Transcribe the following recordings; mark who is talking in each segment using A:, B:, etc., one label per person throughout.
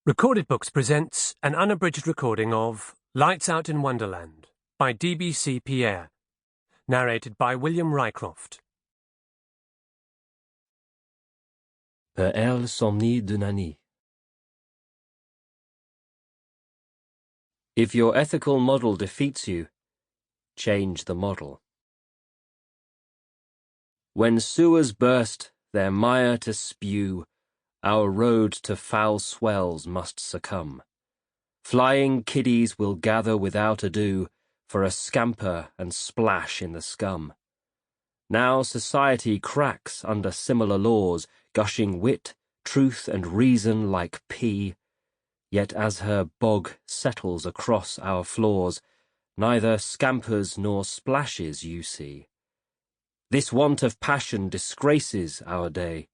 A: Recorded Books presents an unabridged recording of Lights Out in Wonderland by D.B.C. Pierre, narrated by William Rycroft.
B: Per elle somni de Nani. If your ethical model defeats you, change the model. When sewers burst, their mire to spew, our road to foul swells must succumb. Flying kiddies will gather without ado for a scamper and splash in the scum. Now society cracks under similar laws, gushing wit, truth and reason like pea. Yet as her bog settles across our floors, neither scampers nor splashes you see. This want of passion disgraces our day.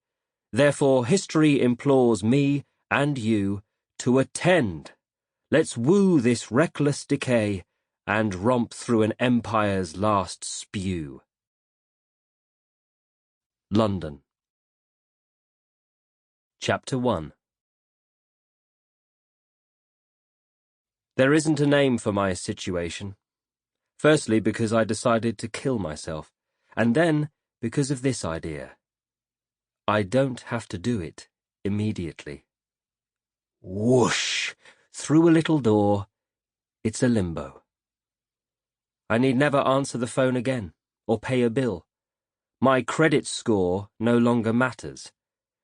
B: Therefore history implores me and you to attend. Let's woo this reckless decay and romp through an empire's last spew. London. Chapter 1. There isn't a name for my situation. Firstly, because I decided to kill myself, and then because of this idea. I don't have to do it immediately. Whoosh! Through a little door, it's a limbo. I need never answer the phone again, or pay a bill. My credit score no longer matters.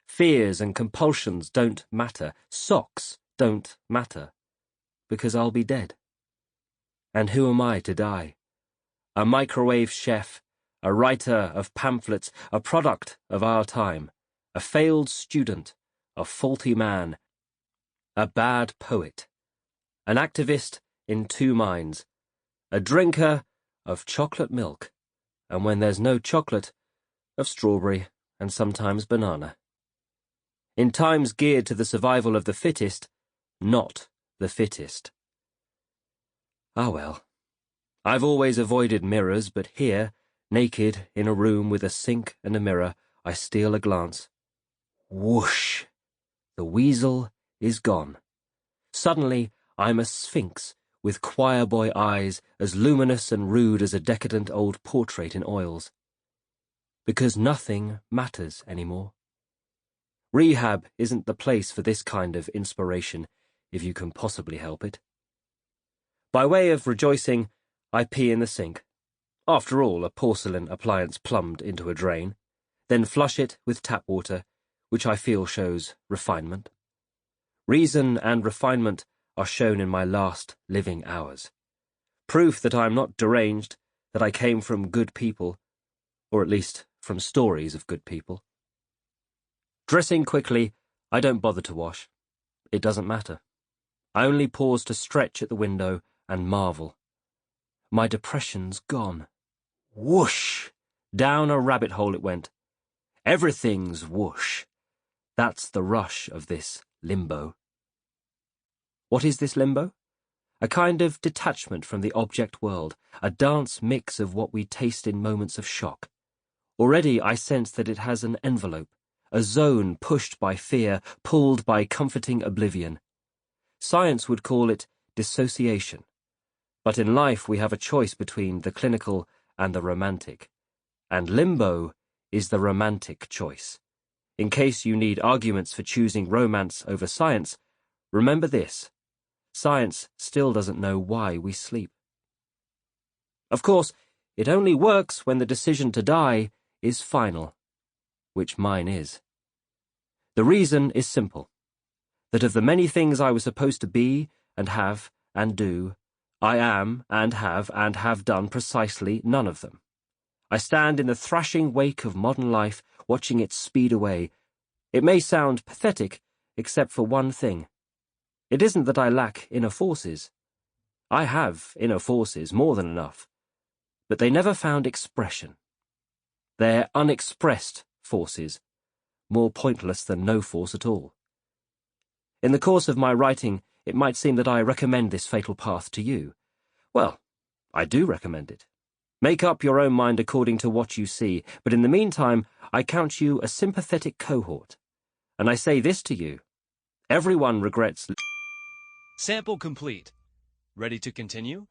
B: Fears and compulsions don't matter. Socks don't matter. Because I'll be dead. And who am I to die? A microwave chef, a writer of pamphlets, a product of our time, a failed student, a faulty man, a bad poet, an activist in two minds, a drinker of chocolate milk, and when there's no chocolate, of strawberry and sometimes banana. In times geared to the survival of the fittest, not the fittest. Ah well, I've always avoided mirrors, but here, naked in a room with a sink and a mirror, I steal a glance. Whoosh! The weasel is gone. Suddenly, I'm a sphinx with choir-boy eyes as luminous and rude as a decadent old portrait in oils. Because nothing matters anymore. Rehab isn't the place for this kind of inspiration, if you can possibly help it. By way of rejoicing, I pee in the sink. After all, a porcelain appliance plumbed into a drain. Then flush it with tap water, which I feel shows refinement. Reason and refinement are shown in my last living hours. Proof that I am not deranged, that I came from good people, or at least from stories of good people. Dressing quickly, I don't bother to wash. It doesn't matter. I only pause to stretch at the window and marvel. My depression's gone. Whoosh! Down a rabbit hole it went. Everything's whoosh. That's the rush of this limbo. What is this limbo? A kind of detachment from the object world, a dance mix of what we taste in moments of shock. Already I sense that it has an envelope, a zone pushed by fear, pulled by comforting oblivion. Science would call it dissociation. But in life we have a choice between the clinical and the romantic. And limbo is the romantic choice. In case you need arguments for choosing romance over science, remember this. Science still doesn't know why we sleep. Of course, it only works when the decision to die is final, which mine is. The reason is simple, that of the many things I was supposed to be and have and do, I am and have done precisely none of them. I stand in the thrashing wake of modern life, watching it speed away. It may sound pathetic, except for one thing. It isn't that I lack inner forces. I have inner forces, more than enough. But they never found expression. They're unexpressed forces, more pointless than no force at all. In the course of my writing, it might seem that I recommend this fatal path to you. Well, I do recommend it. Make up your own mind according to what you see, but in the meantime, I count you a sympathetic cohort. And I say this to you. Everyone regrets.
C: Sample complete. Ready to continue?